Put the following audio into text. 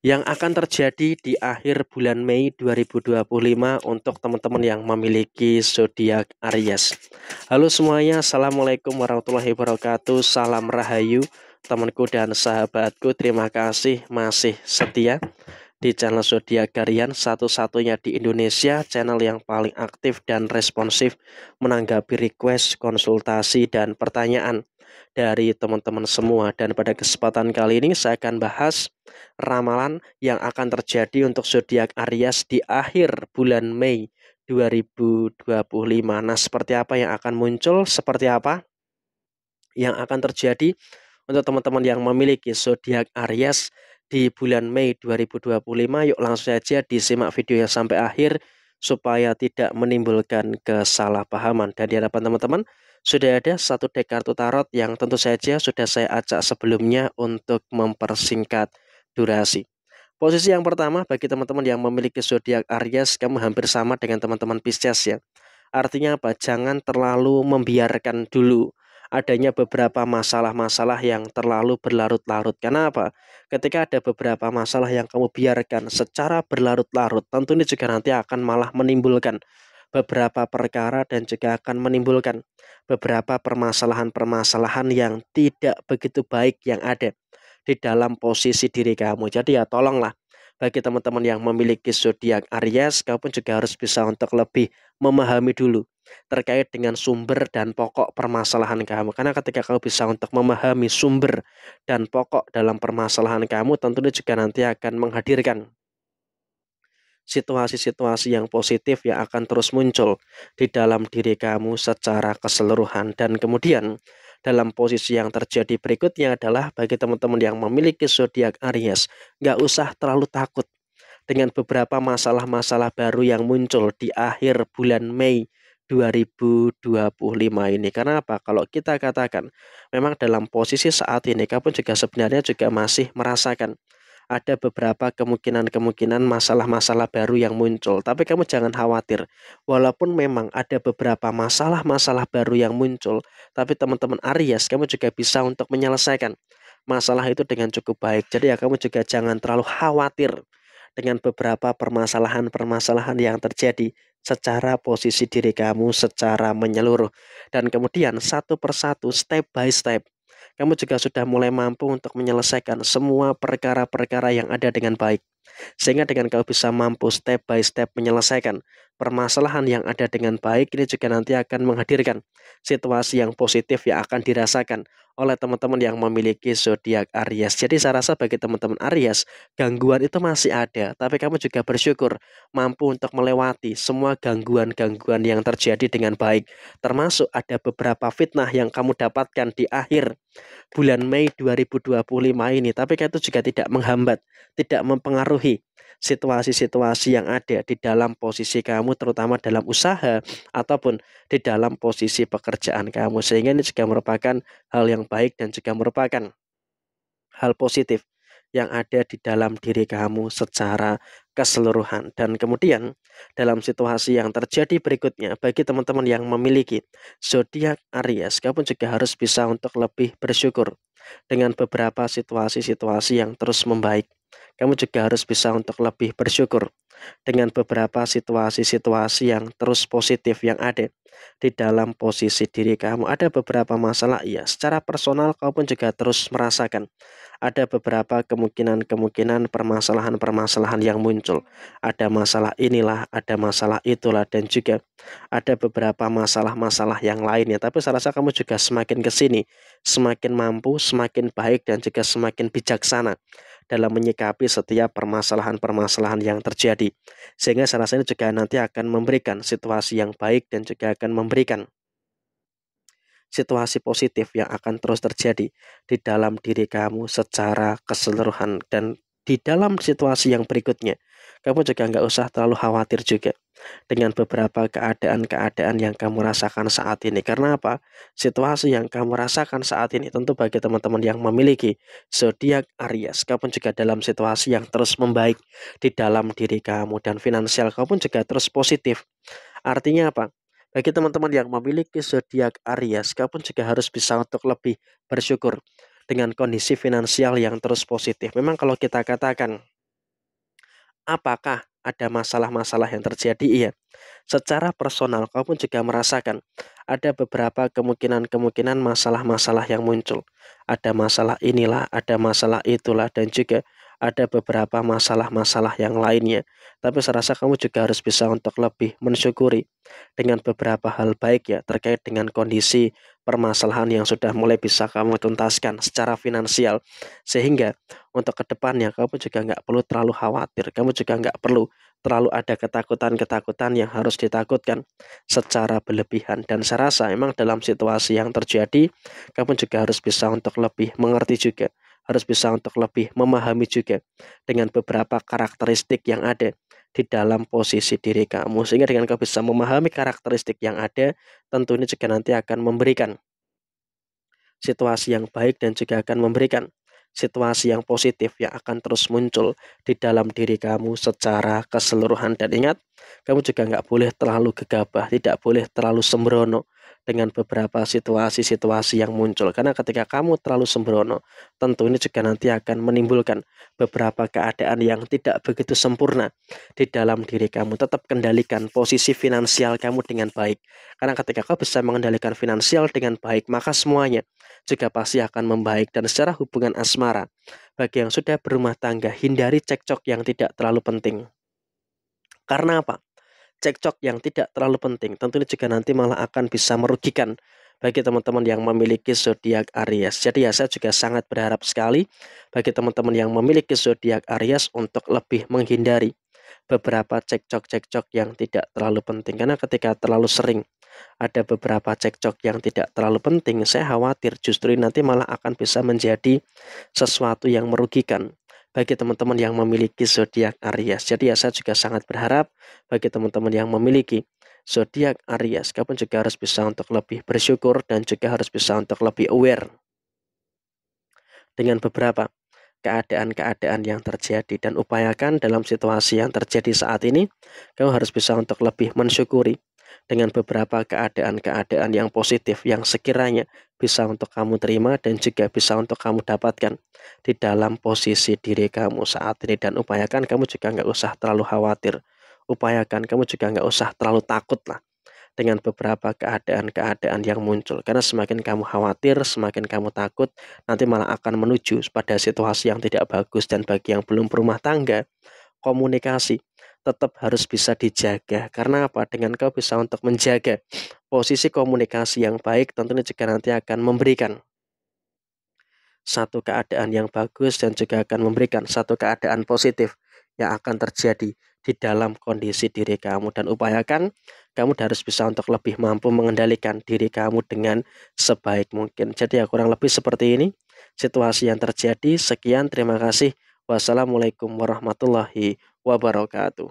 yang akan terjadi di akhir bulan Mei 2025 untuk teman-teman yang memiliki zodiak Aries. Halo semuanya, Assalamualaikum warahmatullahi wabarakatuh. Salam Rahayu, temanku dan sahabatku. Terima kasih masih setia di channel Zodiak Harian, satu-satunya di Indonesia, channel yang paling aktif dan responsif menanggapi request, konsultasi, dan pertanyaan dari teman-teman semua. Dan pada kesempatan kali ini saya akan bahas ramalan yang akan terjadi untuk zodiak Aries di akhir bulan Mei 2025. Nah, seperti apa yang akan muncul, seperti apa yang akan terjadi untuk teman-teman yang memiliki zodiak Aries di bulan Mei 2025. Yuk langsung saja disimak videonya sampai akhir supaya tidak menimbulkan kesalahpahaman. Dan di hadapan teman-teman sudah ada satu deck kartu tarot yang tentu saja sudah saya acak sebelumnya untuk mempersingkat durasi. Posisi yang pertama bagi teman-teman yang memiliki zodiak Aries, kamu hampir sama dengan teman-teman Pisces ya. Artinya apa? Jangan terlalu membiarkan dulu adanya beberapa masalah-masalah yang terlalu berlarut-larut. Karena apa? Ketika ada beberapa masalah yang kamu biarkan secara berlarut-larut, tentu ini juga nanti akan malah menimbulkan beberapa perkara dan juga akan menimbulkan beberapa permasalahan-permasalahan yang tidak begitu baik yang ada di dalam posisi diri kamu. Jadi ya tolonglah bagi teman-teman yang memiliki zodiak Aries, kamu pun juga harus bisa untuk lebih memahami dulu terkait dengan sumber dan pokok permasalahan kamu. Karena ketika kamu bisa untuk memahami sumber dan pokok dalam permasalahan kamu, tentunya juga nanti akan menghadirkan situasi-situasi yang positif yang akan terus muncul di dalam diri kamu secara keseluruhan. Dan kemudian dalam posisi yang terjadi berikutnya adalah bagi teman-teman yang memiliki zodiak Aries, nggak usah terlalu takut dengan beberapa masalah-masalah baru yang muncul di akhir bulan Mei 2025 ini. Karena apa? Kalau kita katakan memang dalam posisi saat ini kamu juga sebenarnya juga masih merasakan ada beberapa kemungkinan-kemungkinan masalah-masalah baru yang muncul. Tapi kamu jangan khawatir. Walaupun memang ada beberapa masalah-masalah baru yang muncul, tapi teman-teman Aries, kamu juga bisa untuk menyelesaikan masalah itu dengan cukup baik. Jadi ya kamu juga jangan terlalu khawatir dengan beberapa permasalahan-permasalahan yang terjadi secara posisi diri kamu secara menyeluruh. Dan kemudian satu persatu, step by step, kamu juga sudah mulai mampu untuk menyelesaikan semua perkara-perkara yang ada dengan baik. Sehingga dengan kau bisa mampu step by step menyelesaikan permasalahan yang ada dengan baik, ini juga nanti akan menghadirkan situasi yang positif yang akan dirasakan oleh teman-teman yang memiliki zodiak Aries. Jadi saya rasa bagi teman-teman Aries, gangguan itu masih ada, tapi kamu juga bersyukur mampu untuk melewati semua gangguan-gangguan yang terjadi dengan baik. Termasuk ada beberapa fitnah yang kamu dapatkan di akhir bulan Mei 2025 ini, tapi itu juga tidak menghambat, tidak mempengaruhi situasi-situasi yang ada di dalam posisi kamu, terutama dalam usaha ataupun di dalam posisi pekerjaan kamu. Sehingga ini juga merupakan hal yang baik dan juga merupakan hal positif yang ada di dalam diri kamu secara keseluruhan. Dan kemudian dalam situasi yang terjadi berikutnya, bagi teman-teman yang memiliki zodiak Aries, kamu juga harus bisa untuk lebih bersyukur dengan beberapa situasi-situasi yang terus membaik. Kamu juga harus bisa untuk lebih bersyukur dengan beberapa situasi-situasi yang terus positif yang ada di dalam posisi diri kamu. Ada beberapa masalah, ya, secara personal kamu pun juga terus merasakan ada beberapa kemungkinan-kemungkinan permasalahan-permasalahan yang muncul. Ada masalah inilah, ada masalah itulah, dan juga ada beberapa masalah-masalah yang lainnya. Tapi saya rasa kamu juga semakin ke sini, semakin mampu, semakin baik, dan juga semakin bijaksana dalam menyikapi setiap permasalahan-permasalahan yang terjadi. Sehingga saya rasa ini juga nanti akan memberikan situasi yang baik dan juga akan memberikan situasi positif yang akan terus terjadi di dalam diri kamu secara keseluruhan. Dan di dalam situasi yang berikutnya, kamu juga nggak usah terlalu khawatir juga dengan beberapa keadaan-keadaan yang kamu rasakan saat ini. Karena apa? Situasi yang kamu rasakan saat ini tentu bagi teman-teman yang memiliki zodiak Aries, kamu juga dalam situasi yang terus membaik di dalam diri kamu, dan finansial kamu juga terus positif. Artinya apa? Bagi teman-teman yang memiliki zodiak Aries, kamu juga harus bisa untuk lebih bersyukur dengan kondisi finansial yang terus positif. Memang kalau kita katakan Apakah ada masalah-masalah yang terjadi? Iya. Secara personal kau pun juga merasakan ada beberapa kemungkinan-kemungkinan masalah-masalah yang muncul. Ada masalah inilah, ada masalah itulah, dan juga ada beberapa masalah-masalah yang lainnya. Tapi saya rasa kamu juga harus bisa untuk lebih mensyukuri dengan beberapa hal baik ya terkait dengan kondisi permasalahan yang sudah mulai bisa kamu tuntaskan secara finansial. Sehingga untuk kedepannya kamu juga nggak perlu terlalu khawatir, kamu juga nggak perlu terlalu ada ketakutan-ketakutan yang harus ditakutkan secara berlebihan. Dan saya rasa memang dalam situasi yang terjadi, kamu juga harus bisa untuk lebih mengerti juga, harus bisa untuk lebih memahami juga dengan beberapa karakteristik yang ada di dalam posisi diri kamu. Sehingga dengan kau bisa memahami karakteristik yang ada, tentu ini juga nanti akan memberikan situasi yang baik dan juga akan memberikan situasi yang positif yang akan terus muncul di dalam diri kamu secara keseluruhan. Dan ingat, kamu juga nggak boleh terlalu gegabah, tidak boleh terlalu sembrono dengan beberapa situasi-situasi yang muncul. Karena ketika kamu terlalu sembrono, tentu ini juga nanti akan menimbulkan beberapa keadaan yang tidak begitu sempurna di dalam diri kamu. Tetap kendalikan posisi finansial kamu dengan baik. Karena ketika kau bisa mengendalikan finansial dengan baik, maka semuanya juga pasti akan membaik. Dan secara hubungan asmara, bagi yang sudah berumah tangga, hindari cekcok yang tidak terlalu penting. Karena apa? Cekcok yang tidak terlalu penting tentunya juga nanti malah akan bisa merugikan bagi teman-teman yang memiliki zodiak Aries. Jadi ya saya juga sangat berharap sekali bagi teman-teman yang memiliki zodiak Aries untuk lebih menghindari beberapa cekcok-cekcok yang tidak terlalu penting. Karena ketika terlalu sering ada beberapa cekcok yang tidak terlalu penting, saya khawatir justru nanti malah akan bisa menjadi sesuatu yang merugikan bagi teman-teman yang memiliki zodiak Aries. Jadi ya saya juga sangat berharap bagi teman-teman yang memiliki zodiak Aries, kamu juga harus bisa untuk lebih bersyukur dan juga harus bisa untuk lebih aware dengan beberapa keadaan-keadaan yang terjadi, dan upayakan dalam situasi yang terjadi saat ini kamu harus bisa untuk lebih mensyukuri dengan beberapa keadaan-keadaan yang positif yang sekiranya bisa untuk kamu terima dan juga bisa untuk kamu dapatkan di dalam posisi diri kamu saat ini. Dan upayakan kamu juga nggak usah terlalu khawatir, upayakan kamu juga nggak usah terlalu takut lah dengan beberapa keadaan-keadaan yang muncul. Karena semakin kamu khawatir, semakin kamu takut, nanti malah akan menuju pada situasi yang tidak bagus. Dan bagi yang belum berumah tangga, komunikasi tetap harus bisa dijaga. Karena apa? Dengan kau bisa untuk menjaga posisi komunikasi yang baik, tentunya juga nanti akan memberikan satu keadaan yang bagus dan juga akan memberikan satu keadaan positif yang akan terjadi di dalam kondisi diri kamu. Dan upayakan kamu harus bisa untuk lebih mampu mengendalikan diri kamu dengan sebaik mungkin. Jadi ya kurang lebih seperti ini situasi yang terjadi. Sekian, terima kasih. Wassalamualaikum warahmatullahi wabarakatuh.